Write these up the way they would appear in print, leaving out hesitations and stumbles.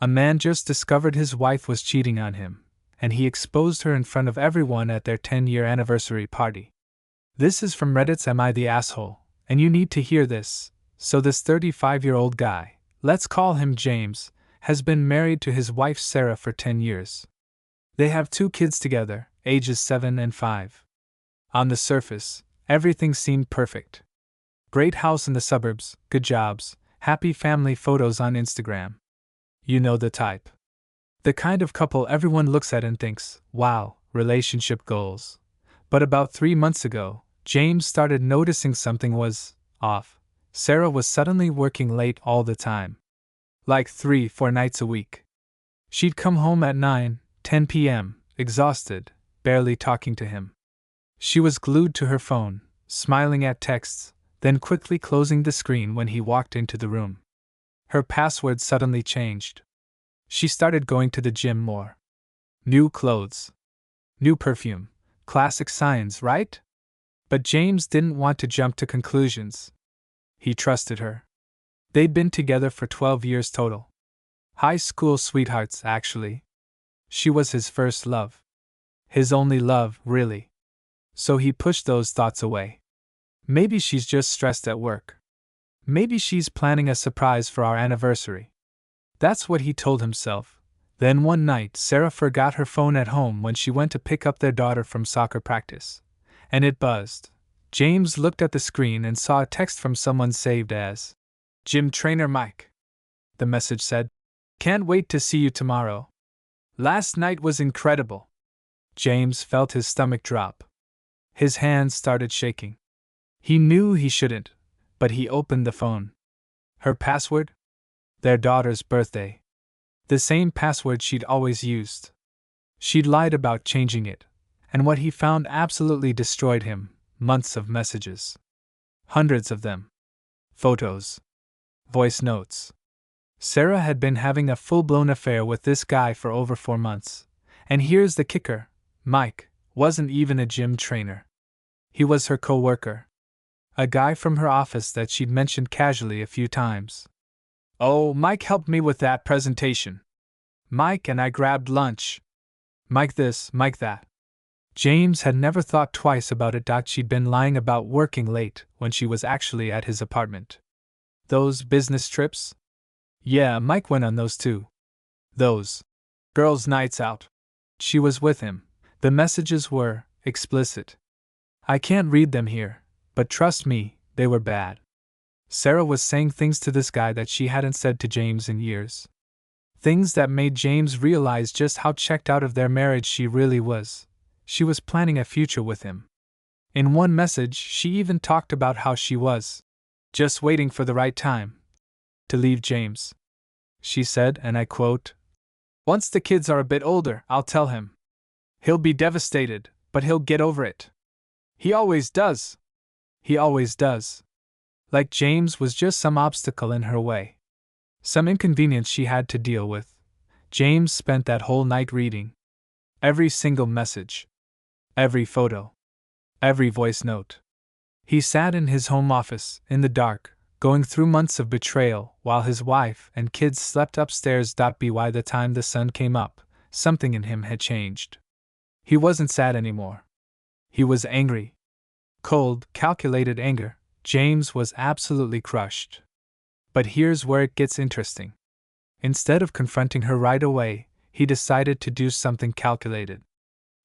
A man just discovered his wife was cheating on him, and he exposed her in front of everyone at their 10-year anniversary party. This is from Reddit's Am I the Asshole, and you need to hear this. So this 35-year-old guy, let's call him James, has been married to his wife Sarah for 10 years. They have 2 kids together, ages 7 and 5. On the surface, everything seemed perfect. Great house in the suburbs, good jobs, happy family photos on Instagram. You know the type. The kind of couple everyone looks at and thinks, wow, relationship goals. But about 3 months ago, James started noticing something was off. Sarah was suddenly working late all the time. Like 3-4 nights a week. She'd come home at 9-10 p.m., exhausted, barely talking to him. She was glued to her phone, smiling at texts, then quickly closing the screen when he walked into the room. Her password suddenly changed. She started going to the gym more. New clothes. New perfume. Classic signs, right? But James didn't want to jump to conclusions. He trusted her. They'd been together for 12 years total. High school sweethearts, actually. She was his first love. His only love, really. So he pushed those thoughts away. Maybe she's just stressed at work. Maybe she's planning a surprise for our anniversary. That's what he told himself. Then one night, Sarah forgot her phone at home when she went to pick up their daughter from soccer practice. And it buzzed. James looked at the screen and saw a text from someone saved as Gym Trainer Mike. The message said, "Can't wait to see you tomorrow. Last night was incredible." James felt his stomach drop. His hands started shaking. He knew he shouldn't, but he opened the phone. Her password? Their daughter's birthday. The same password she'd always used. She'd lied about changing it, and what he found absolutely destroyed him. Months of messages. Hundreds of them. Photos. Voice notes. Sarah had been having a full-blown affair with this guy for over 4 months. And here's the kicker. Mike wasn't even a gym trainer. He was her coworker. A guy from her office that she'd mentioned casually a few times. "Oh, Mike helped me with that presentation. Mike and I grabbed lunch. Mike this, Mike that." James had never thought twice about it. She'd been lying about working late when she was actually at his apartment. Those business trips? Yeah, Mike went on those too. Those girls' nights out. She was with him. The messages were explicit. I can't read them here, but trust me, they were bad. Sarah was saying things to this guy that she hadn't said to James in years. Things that made James realize just how checked out of their marriage she really was. She was planning a future with him. In one message, she even talked about how she was just waiting for the right time to leave James. She said, and I quote, "Once the kids are a bit older, I'll tell him. He'll be devastated, but he'll get over it. He always does. He always does." Like James was just some obstacle in her way. Some inconvenience she had to deal with. James spent that whole night reading every single message. Every photo. Every voice note. He sat in his home office, in the dark, going through months of betrayal, while his wife and kids slept upstairs. By the time the sun came up, something in him had changed. He wasn't sad anymore. He was angry. Cold, calculated anger. James was absolutely crushed. But here's where it gets interesting. Instead of confronting her right away, he decided to do something calculated.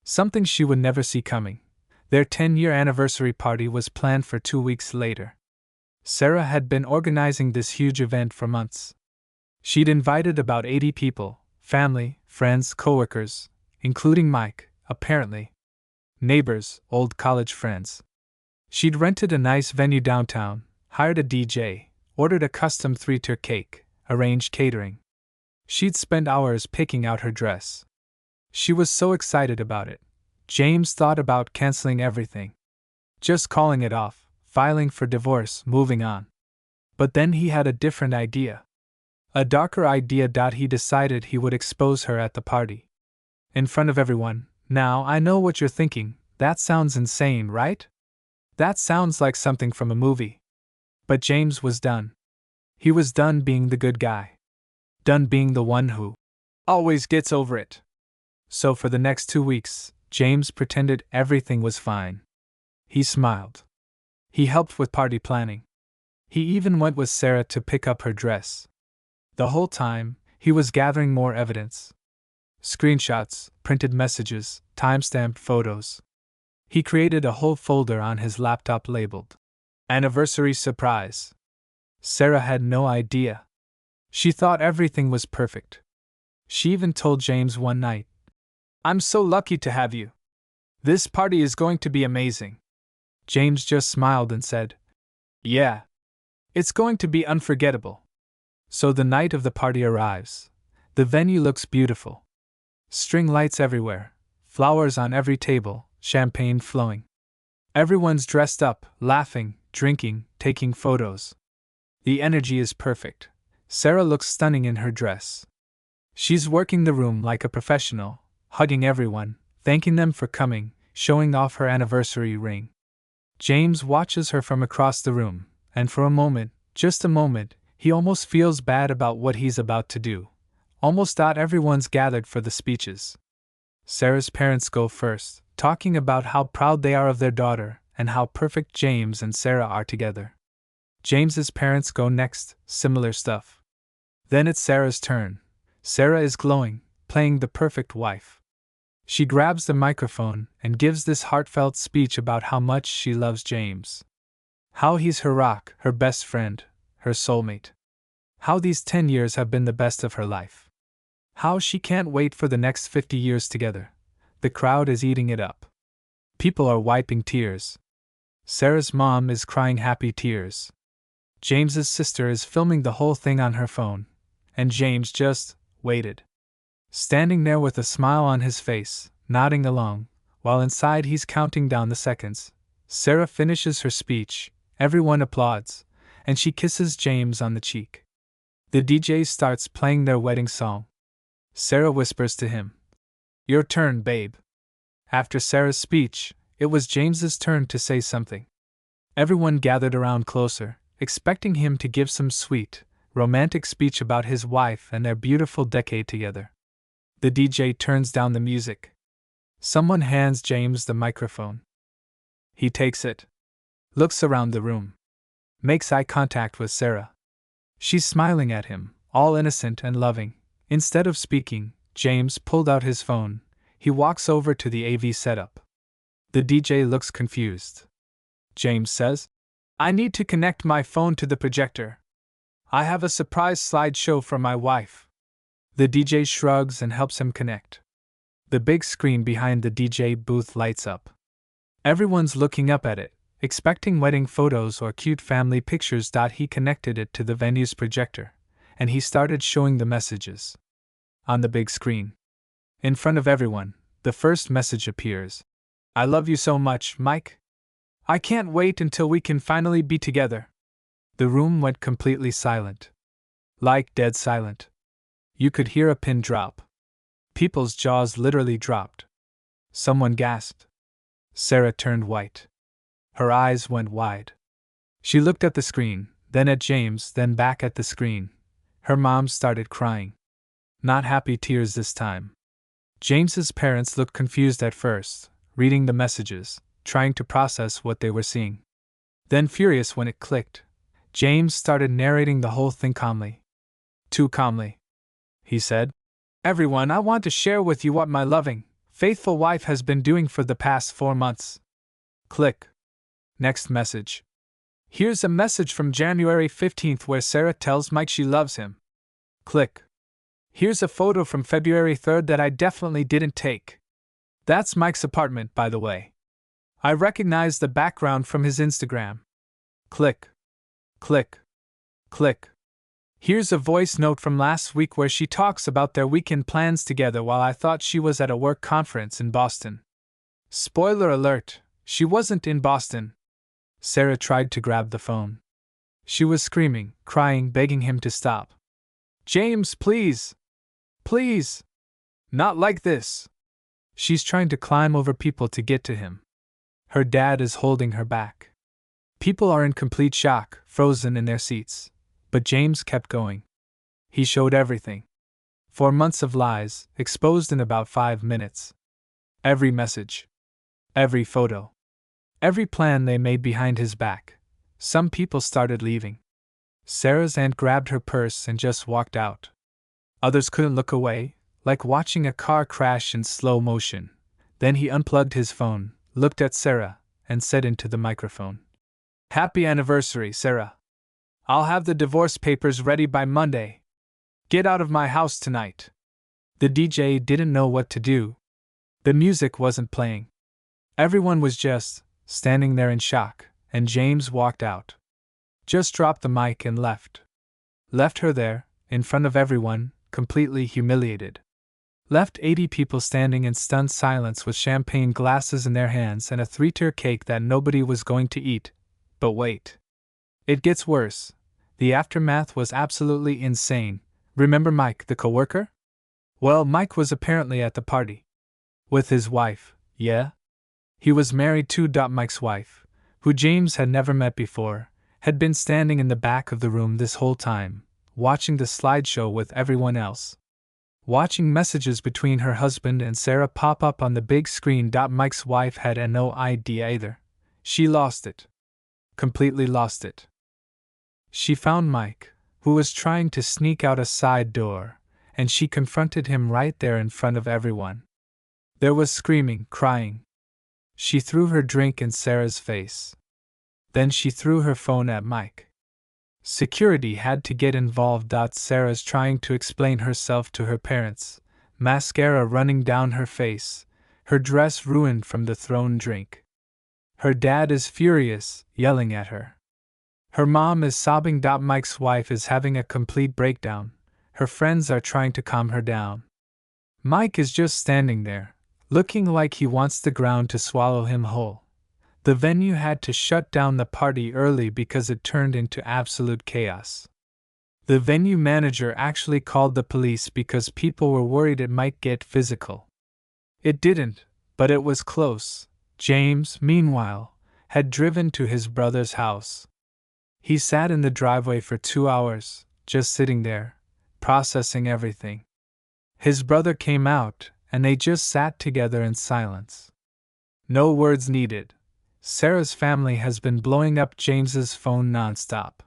Something she would never see coming. Their 10-year anniversary party was planned for 2 weeks later. Sarah had been organizing this huge event for months. She'd invited about 80 people, family, friends, coworkers, including Mike, apparently. Neighbors, old college friends. She'd rented a nice venue downtown, hired a DJ, ordered a custom 3-tier cake, arranged catering. She'd spent hours picking out her dress. She was so excited about it. James thought about canceling everything. Just calling it off, filing for divorce, moving on. But then he had a different idea. A darker idea. He decided he would expose her at the party. In front of everyone. Now, I know what you're thinking. That sounds insane, right? That sounds like something from a movie. But James was done. He was done being the good guy. Done being the one who always gets over it. So for the next 2 weeks, James pretended everything was fine. He smiled. He helped with party planning. He even went with Sarah to pick up her dress. The whole time, he was gathering more evidence. Screenshots, printed messages, timestamped photos. He created a whole folder on his laptop labeled Anniversary Surprise. Sarah had no idea. She thought everything was perfect. She even told James one night, "I'm so lucky to have you. This party is going to be amazing." James just smiled and said, "Yeah. It's going to be unforgettable." So the night of the party arrives. The venue looks beautiful. String lights everywhere, flowers on every table, champagne flowing. Everyone's dressed up, laughing, drinking, taking photos. The energy is perfect. Sarah looks stunning in her dress. She's working the room like a professional, hugging everyone, thanking them for coming, showing off her anniversary ring. James watches her from across the room, and for a moment, just a moment, he almost feels bad about what he's about to do. Almost thought everyone's gathered for the speeches. Sarah's parents go first, talking about how proud they are of their daughter and how perfect James and Sarah are together. James's parents go next, similar stuff. Then it's Sarah's turn. Sarah is glowing, playing the perfect wife. She grabs the microphone and gives this heartfelt speech about how much she loves James. How he's her rock, her best friend, her soulmate. How these 10 years have been the best of her life. How she can't wait for the next 50 years together. The crowd is eating it up. People are wiping tears. Sarah's mom is crying happy tears. James's sister is filming the whole thing on her phone. And James just waited. Standing there with a smile on his face, nodding along, while inside he's counting down the seconds. Sarah finishes her speech, everyone applauds, and she kisses James on the cheek. The DJ starts playing their wedding song. Sarah whispers to him, "Your turn, babe." After Sarah's speech, it was James's turn to say something. Everyone gathered around closer, expecting him to give some sweet, romantic speech about his wife and their beautiful decade together. The DJ turns down the music. Someone hands James the microphone. He takes it, looks around the room, makes eye contact with Sarah. She's smiling at him, all innocent and loving. Instead of speaking, James pulled out his phone. He walks over to the AV setup. The DJ looks confused. James says, "I need to connect my phone to the projector. I have a surprise slideshow for my wife." The DJ shrugs and helps him connect. The big screen behind the DJ booth lights up. Everyone's looking up at it, expecting wedding photos or cute family pictures. He connected it to the venue's projector, and he started showing the messages. On the big screen, in front of everyone, the first message appears. "I love you so much, Mike. I can't wait until we can finally be together." The room went completely silent. Like dead silent. You could hear a pin drop. People's jaws literally dropped. Someone gasped. Sarah turned white. Her eyes went wide. She looked at the screen, then at James, then back at the screen. Her mom started crying. Not happy tears this time. James's parents looked confused at first, reading the messages, trying to process what they were seeing. Then furious when it clicked, James started narrating the whole thing calmly. Too calmly. He said, "Everyone, I want to share with you what my loving, faithful wife has been doing for the past 4 months." Click. Next message. "Here's a message from January 15th where Sarah tells Mike she loves him." Click. "Here's a photo from February 3rd that I definitely didn't take. That's Mike's apartment, by the way. I recognize the background from his Instagram." Click. Click. Click. "Here's a voice note from last week where she talks about their weekend plans together while I thought she was at a work conference in Boston." Spoiler alert, she wasn't in Boston. Sarah tried to grab the phone. She was screaming, crying, begging him to stop. "James, please! Please! Not like this!" She's trying to climb over people to get to him. Her dad is holding her back. People are in complete shock, frozen in their seats. But James kept going. He showed everything. 4 months of lies, exposed in about 5 minutes. Every message. Every photo. Every plan they made behind his back. Some people started leaving. Sarah's aunt grabbed her purse and just walked out. Others couldn't look away, like watching a car crash in slow motion. Then he unplugged his phone, looked at Sarah, and said into the microphone, "Happy anniversary, Sarah. I'll have the divorce papers ready by Monday. Get out of my house tonight." The DJ didn't know what to do. The music wasn't playing. Everyone was just standing there in shock, and James walked out. Just dropped the mic and left. Left her there, in front of everyone, completely humiliated. Left 80 people standing in stunned silence with champagne glasses in their hands and a 3-tier cake that nobody was going to eat. But wait. It gets worse. The aftermath was absolutely insane. Remember Mike, the coworker? Well, Mike was apparently at the party. With his wife, yeah? He was married to Mike's wife, who James had never met before, had been standing in the back of the room this whole time, watching the slideshow with everyone else. Watching messages between her husband and Sarah pop up on the big screen. Mike's wife had no idea either. She lost it. Completely lost it. She found Mike, who was trying to sneak out a side door, and she confronted him right there in front of everyone. There was screaming, crying. She threw her drink in Sarah's face. Then she threw her phone at Mike. Security had to get involved. Sarah's trying to explain herself to her parents, mascara running down her face, her dress ruined from the thrown drink. Her dad is furious, yelling at her. Her mom is sobbing. Mike's wife is having a complete breakdown. Her friends are trying to calm her down. Mike is just standing there, looking like he wants the ground to swallow him whole. The venue had to shut down the party early because it turned into absolute chaos. The venue manager actually called the police because people were worried it might get physical. It didn't, but it was close. James, meanwhile, had driven to his brother's house. He sat in the driveway for 2 hours, just sitting there, processing everything. His brother came out, and they just sat together in silence. No words needed. Sarah's family has been blowing up James's phone nonstop.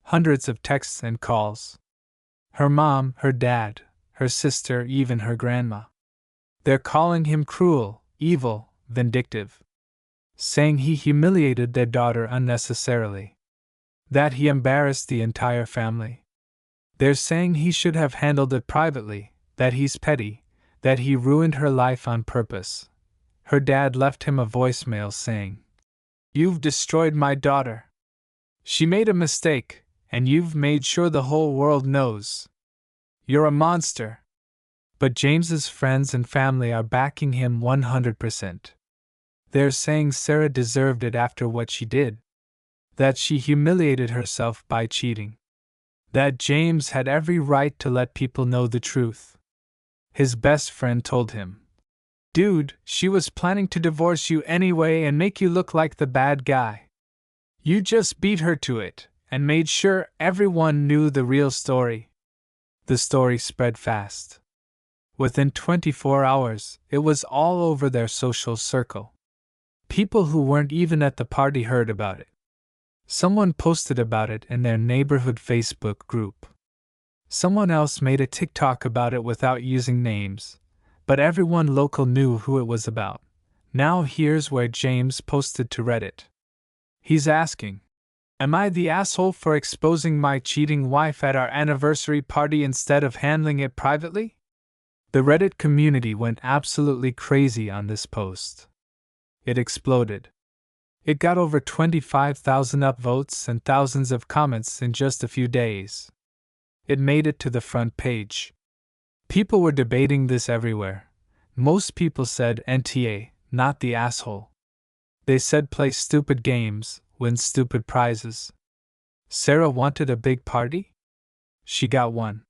Hundreds of texts and calls. Her mom, her dad, her sister, even her grandma. They're calling him cruel, evil, vindictive. Saying he humiliated their daughter unnecessarily. That he embarrassed the entire family. They're saying he should have handled it privately, that he's petty, that he ruined her life on purpose. Her dad left him a voicemail saying, "You've destroyed my daughter. She made a mistake, and you've made sure the whole world knows. You're a monster." But James's friends and family are backing him 100%. They're saying Sarah deserved it after what she did. That she humiliated herself by cheating. That James had every right to let people know the truth. His best friend told him, "Dude, she was planning to divorce you anyway and make you look like the bad guy. You just beat her to it, and made sure everyone knew the real story." The story spread fast. Within 24 hours, it was all over their social circle. People who weren't even at the party heard about it. Someone posted about it in their neighborhood Facebook group. Someone else made a TikTok about it without using names. But everyone local knew who it was about. Now here's where James posted to Reddit. He's asking, "Am I the asshole for exposing my cheating wife at our anniversary party instead of handling it privately?" The Reddit community went absolutely crazy on this post. It exploded. It got over 25,000 upvotes and thousands of comments in just a few days. It made it to the front page. People were debating this everywhere. Most people said NTA, not the asshole. They said play stupid games, win stupid prizes. Sarah wanted a big party? She got one.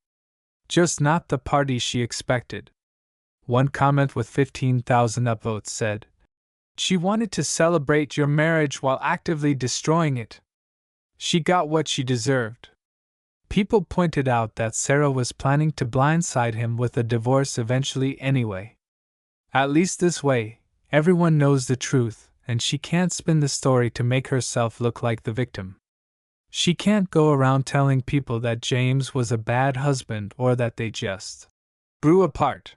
Just not the party she expected. One comment with 15,000 upvotes said, "She wanted to celebrate your marriage while actively destroying it. She got what she deserved." People pointed out that Sarah was planning to blindside him with a divorce eventually anyway. At least this way, everyone knows the truth, and she can't spin the story to make herself look like the victim. She can't go around telling people that James was a bad husband or that they just grew apart.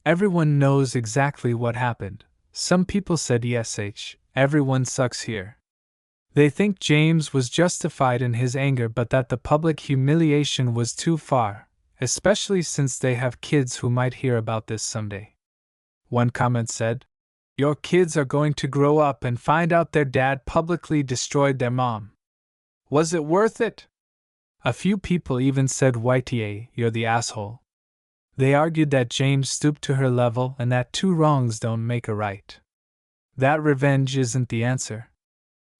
Everyone knows exactly what happened. Some people said everyone sucks here. They think James was justified in his anger but that the public humiliation was too far, especially since they have kids who might hear about this someday. One comment said, "Your kids are going to grow up and find out their dad publicly destroyed their mom. Was it worth it?" A few people even said, "You're the asshole." They argued that James stooped to her level and that two wrongs don't make a right. That revenge isn't the answer.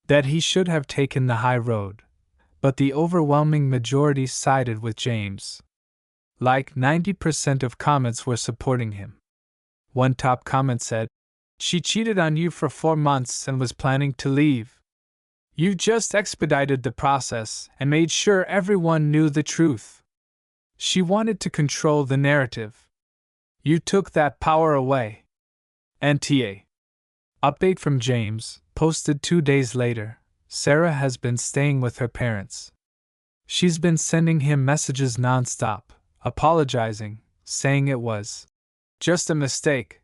That he should have taken the high road. But the overwhelming majority sided with James. Like 90% of comments were supporting him. One top comment said, "She cheated on you for 4 months and was planning to leave. You just expedited the process and made sure everyone knew the truth. She wanted to control the narrative. You took that power away." NTA. Update from James, posted 2 days later. Sarah has been staying with her parents. She's been sending him messages nonstop, apologizing, saying it was just a mistake,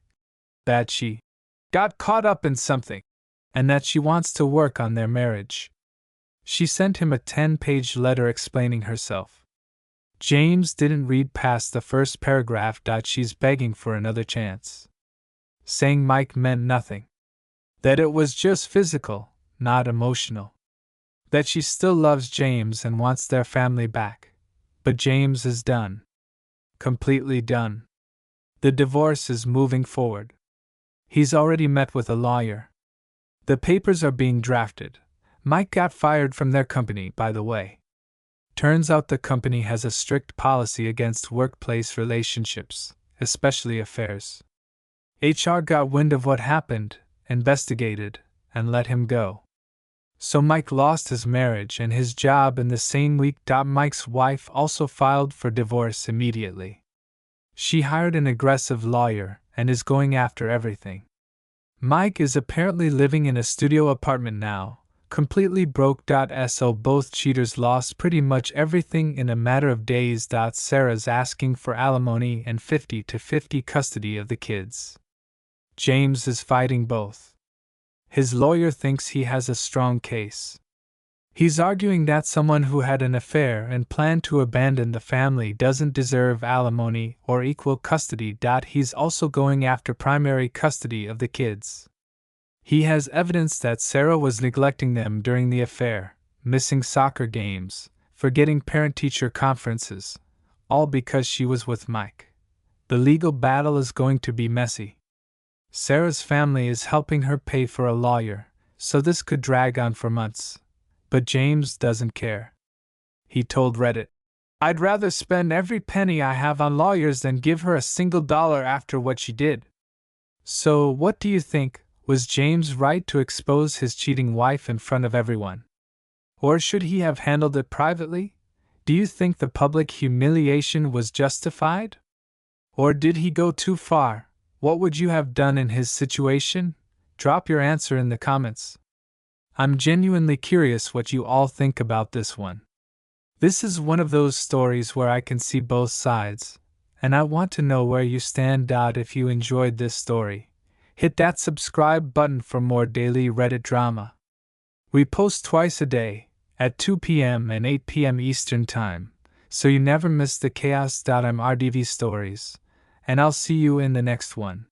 that she got caught up in something, and that she wants to work on their marriage. She sent him a 10-page letter explaining herself. James didn't read past the first paragraph. She's begging for another chance, saying Mike meant nothing, that it was just physical, not emotional, that she still loves James and wants their family back, but James is done. Completely done. The divorce is moving forward. He's already met with a lawyer. The papers are being drafted. Mike got fired from their company, by the way. Turns out the company has a strict policy against workplace relationships, especially affairs. HR got wind of what happened, investigated, and let him go. So Mike lost his marriage and his job in the same week. Mike's wife also filed for divorce immediately. She hired an aggressive lawyer and is going after everything. Mike is apparently living in a studio apartment now, completely broke. So both cheaters lost pretty much everything in a matter of days. Sarah's asking for alimony and 50-50 custody of the kids. James is fighting both. His lawyer thinks he has a strong case. He's arguing that someone who had an affair and planned to abandon the family doesn't deserve alimony or equal custody. He's also going after primary custody of the kids. He has evidence that Sarah was neglecting them during the affair, missing soccer games, forgetting parent-teacher conferences, all because she was with Mike. The legal battle is going to be messy. Sarah's family is helping her pay for a lawyer, so this could drag on for months. But James doesn't care. He told Reddit, "I'd rather spend every penny I have on lawyers than give her a single dollar after what she did." So, what do you think? Was James right to expose his cheating wife in front of everyone? Or should he have handled it privately? Do you think the public humiliation was justified? Or did he go too far? What would you have done in his situation? Drop your answer in the comments. I'm genuinely curious what you all think about this one. This is one of those stories where I can see both sides, and I want to know where you stand. If you enjoyed this story, hit that subscribe button for more daily Reddit drama. We post twice a day, at 2 p.m. and 8 p.m. Eastern Time, so you never miss the chaos. I'm RDV Stories, and I'll see you in the next one.